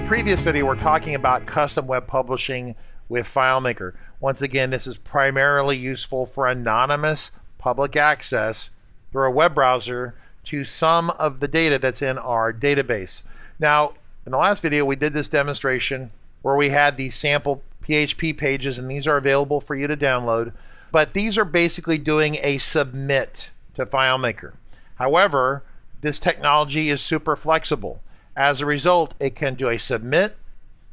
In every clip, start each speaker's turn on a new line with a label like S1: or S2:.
S1: the previous video, we're talking about custom web publishing with FileMaker. Once again, this is primarily useful for anonymous public access through a web browser to some of the data that's in our database. Now, in the last video, we did this demonstration where we had these sample PHP pages, and these are available for you to download. But these are basically doing a submit to FileMaker. However, this technology is super flexible. As a result, it can do a submit,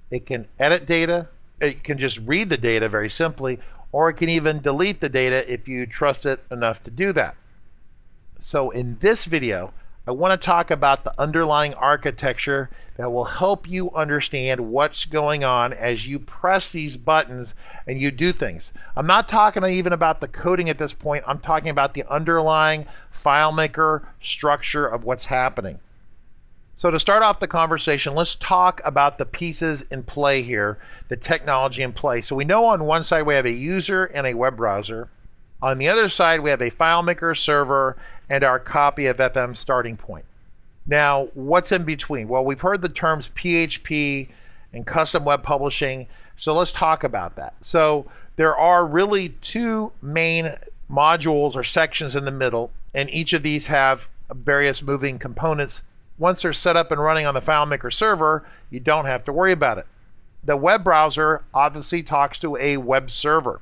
S1: it can edit data, it can just read the data very simply, or it can even delete the data if you trust it enough to do that. So in this video, I want to talk about the underlying architecture that will help you understand what's going on as you press these buttons and you do things. I'm not talking even about the coding at this point. I'm talking about the underlying FileMaker structure of what's happening. So to start off the conversation, let's talk about the pieces in play here, the technology in play. So we know on one side we have a user and a web browser. On the other side, we have a FileMaker server and our copy of FM starting point. Now, what's in between? Well, we've heard the terms PHP and custom web publishing, so let's talk about that. So there are really two main modules or sections in the middle, and each of these have various moving components. Once they're set up and running on the FileMaker server, you don't have to worry about it. The web browser obviously talks to a web server.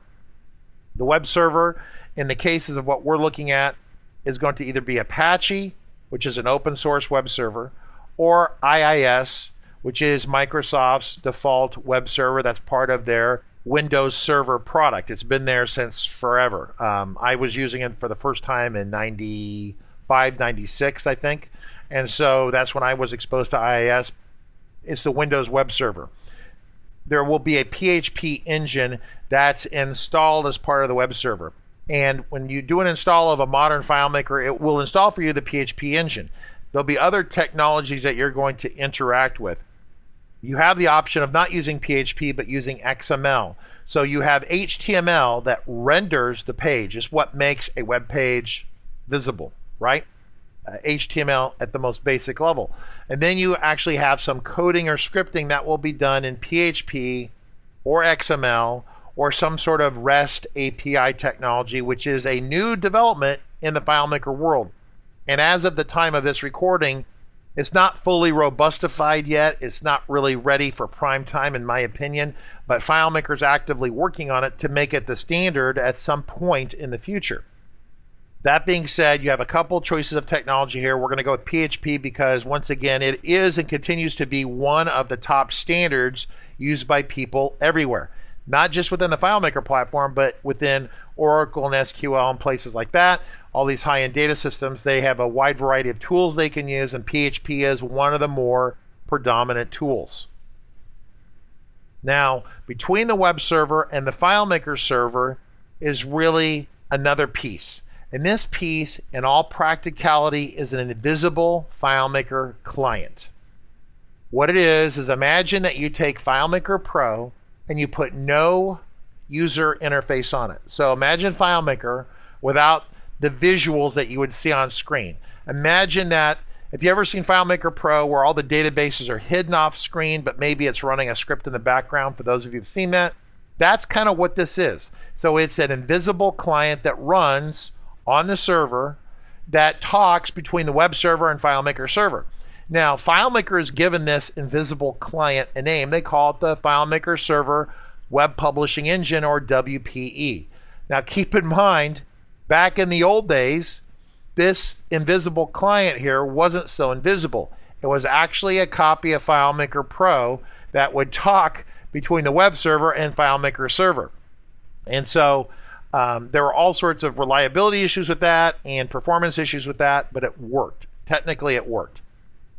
S1: The web server, in the cases of what we're looking at, is going to either be Apache, which is an open source web server, or IIS, which is Microsoft's default web server that's part of their Windows Server product. It's been there since forever. I was using it for the first time in 95, 96, I think. And so that's when I was exposed to IIS. It's the Windows web server. There will be a PHP engine that's installed as part of the web server. And when you do an install of a modern FileMaker, it will install for you the PHP engine. There'll be other technologies that you're going to interact with. You have the option of not using PHP, but using XML. So you have HTML that renders the page. It's what makes a web page visible, right? HTML at the most basic level. And then you actually have some coding or scripting that will be done in PHP or XML or some sort of REST API technology, which is a new development in the FileMaker world. And as of the time of this recording, it's not fully robustified yet. It's not really ready for prime time, in my opinion, but FileMaker's actively working on it to make it the standard at some point in the future. That being said, you have a couple choices of technology here. We're going to go with PHP because, once again, it is and continues to be one of the top standards used by people everywhere. Not just within the FileMaker platform, but within Oracle and SQL and places like that. All these high-end data systems, they have a wide variety of tools they can use, and PHP is one of the more predominant tools. Now, between the web server and the FileMaker server is really another piece. And this piece, in all practicality, is an invisible FileMaker client. What it is imagine that you take FileMaker Pro and you put no user interface on it. So imagine FileMaker without the visuals that you would see on screen. Imagine that, if you ever seen FileMaker Pro where all the databases are hidden off screen, but maybe it's running a script in the background, for those of you who've seen that, that's kind of what this is. So it's an invisible client that runs on the server that talks between the web server and FileMaker server. Now, FileMaker has given this invisible client a name. They call it the FileMaker Server Web Publishing Engine, or WPE. Now, keep in mind, back in the old days, this invisible client here wasn't so invisible. It was actually a copy of FileMaker Pro that would talk between the web server and FileMaker server. And so there were all sorts of reliability issues with that and performance issues with that, but it worked. Technically, it worked.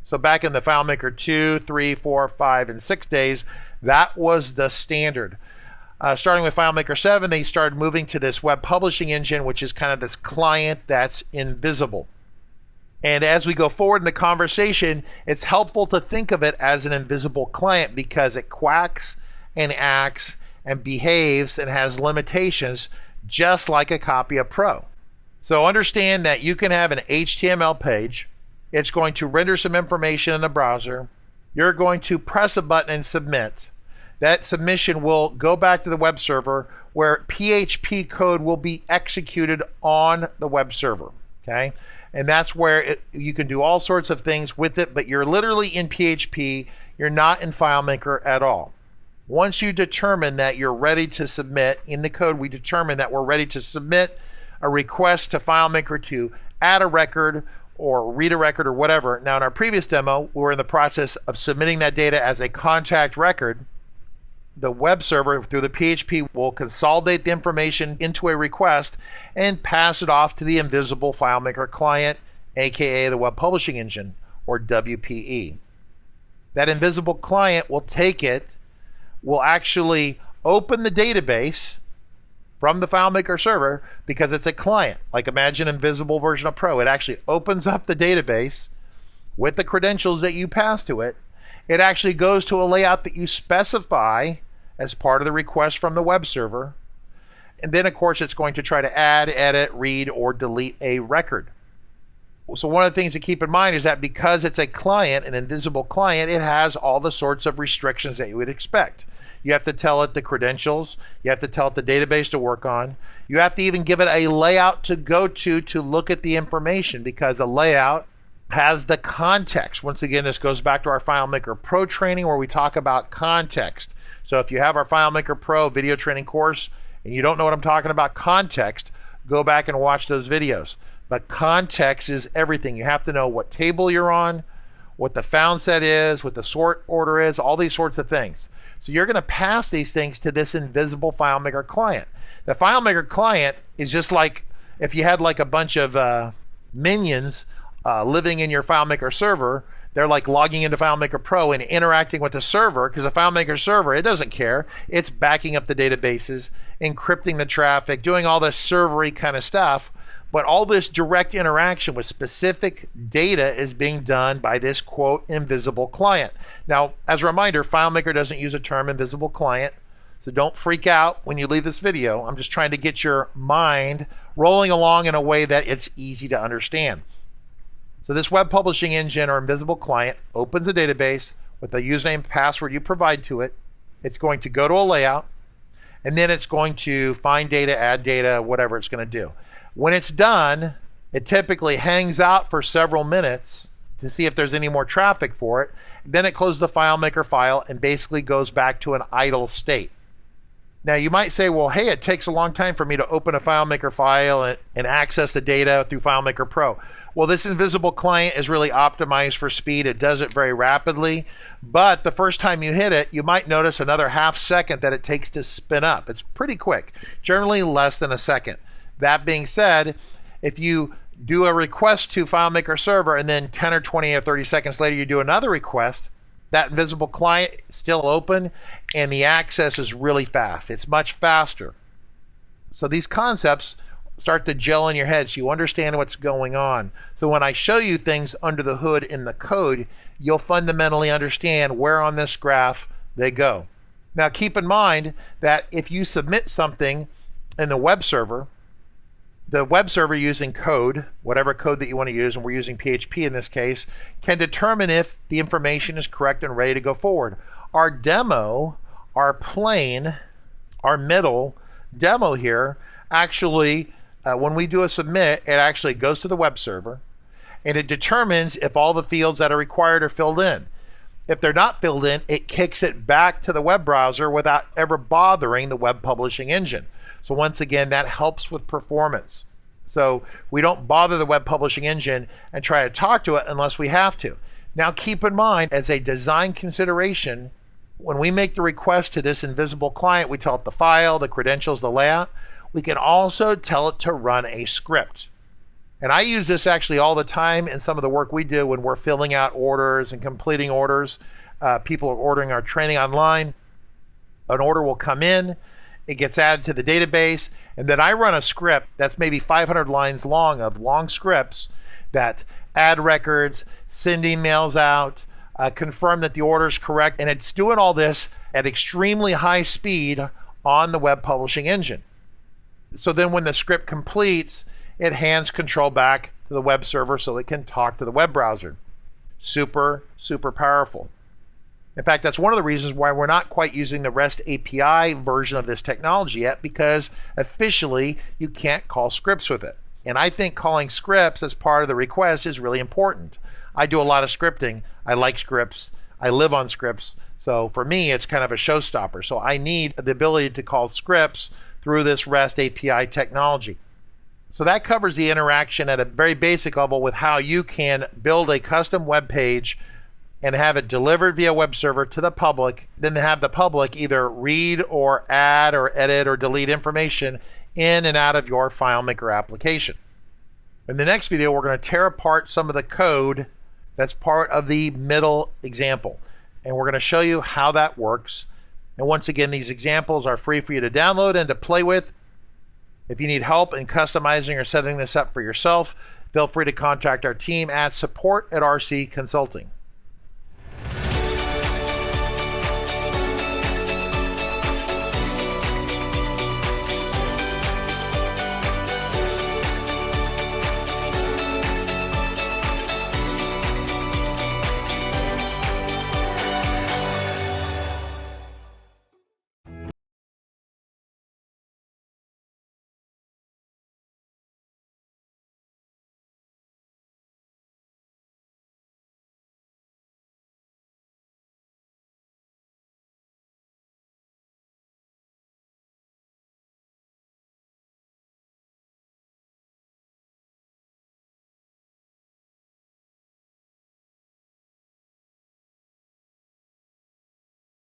S1: So back in the FileMaker 2, 3, 4, 5, and 6 days, that was the standard. Starting with FileMaker 7, they started moving to this web publishing engine, which is kind of this client that's invisible. And as we go forward in the conversation, it's helpful to think of it as an invisible client because it quacks and acts and behaves and has limitations just like a copy of Pro. So understand that you can have an HTML page. It's going to render some information in the browser. you're going to press a button and submit. That submission will go back to the web server where PHP code will be executed on the web server, okay? And that's where you can do all sorts of things with it, but you're literally in PHP. You're not in FileMaker at all. Once you determine that you're ready to submit, in the code we determine that we're ready to submit a request to FileMaker to add a record or read a record or whatever. Now in our previous demo, we were in the process of submitting that data as a contact record. The web server through the PHP will consolidate the information into a request and pass it off to the invisible FileMaker client, aka the web publishing engine, or WPE. That invisible client will take it, will actually open the database from the FileMaker server because it's a client. Like imagine Invisible version of Pro. It actually opens up the database with the credentials that you pass to it. It actually goes to a layout that you specify as part of the request from the web server. And then of course it's going to try to add, edit, read, or delete a record. So one of the things to keep in mind is that because it's a client, an invisible client, it has all the sorts of restrictions that you would expect. You have to tell it the credentials. You have to tell it the database to work on. You have to even give it a layout to go to look at the information, because a layout has the context. Once again, this goes back to our FileMaker Pro training where we talk about context. So if you have our FileMaker Pro video training course and you don't know what I'm talking about context, go back and watch those videos. But context is everything. You have to know what table you're on, what the found set is, what the sort order is, all these sorts of things. So you're going to pass these things to this invisible FileMaker client. The FileMaker client is just like if you had like a bunch of minions living in your FileMaker server. They're like logging into FileMaker Pro and interacting with the server, because the FileMaker server, it doesn't care. It's backing up the databases, encrypting the traffic, doing all this servery kind of stuff. But all this direct interaction with specific data is being done by this, quote, invisible client. Now, as a reminder, FileMaker doesn't use the term invisible client, so don't freak out when you leave this video. I'm just trying to get your mind rolling along in a way that it's easy to understand. So this web publishing engine or invisible client opens a database with the username and password you provide to it. It's going to go to a layout, and then it's going to find data, add data, whatever it's going to do. When it's done, it typically hangs out for several minutes to see if there's any more traffic for it. Then it closes the FileMaker file and basically goes back to an idle state. Now you might say, well, hey, it takes a long time for me to open a FileMaker file and access the data through FileMaker Pro. Well, this invisible client is really optimized for speed. It does it very rapidly, but the first time you hit it, you might notice another half second that it takes to spin up. It's pretty quick, generally less than a second. That being said, if you do a request to FileMaker server and then 10 or 20 or 30 seconds later you do another request, that invisible client is still open and the access is really fast. It's much faster. So these concepts start to gel in your head so you understand what's going on. So when I show you things under the hood in the code, you'll fundamentally understand where on this graph they go. Now keep in mind that if you submit something in the web server using code, whatever code that you want to use, and we're using PHP in this case, can determine if the information is correct and ready to go forward. Our demo, our plain, our middle demo here, actually, when we do a submit, it actually goes to the web server and it determines if all the fields that are required are filled in. If they're not filled in, it kicks it back to the web browser without ever bothering the web publishing engine. So once again, that helps with performance. So we don't bother the web publishing engine and try to talk to it unless we have to. Now keep in mind, as a design consideration, when we make the request to this invisible client, we tell it the file, the credentials, the layout. We can also tell it to run a script. And I use this actually all the time in some of the work we do when we're filling out orders and completing orders. People are ordering our training online. An order will come in, it gets added to the database, and then I run a script that's maybe 500 lines long of long scripts that add records, send emails out, confirm that the order is correct, and it's doing all this at extremely high speed on the web publishing engine. So then when the script completes, it hands control back to the web server so it can talk to the web browser. Super, super powerful. In fact, that's one of the reasons why we're not quite using the REST API version of this technology yet, because officially you can't call scripts with it. And I think calling scripts as part of the request is really important. I do a lot of scripting. I like scripts. I live on scripts. So for me, it's kind of a showstopper. So I need the ability to call scripts through this REST API technology. So that covers the interaction at a very basic level with how you can build a custom web page and have it delivered via web server to the public, then have the public either read or add or edit or delete information in and out of your FileMaker application. In the next video, we're going to tear apart some of the code that's part of the middle example. And we're going to show you how that works. And once again, these examples are free for you to download and to play with. If you need help in customizing or setting this up for yourself, feel free to contact our team at support@RC Consulting.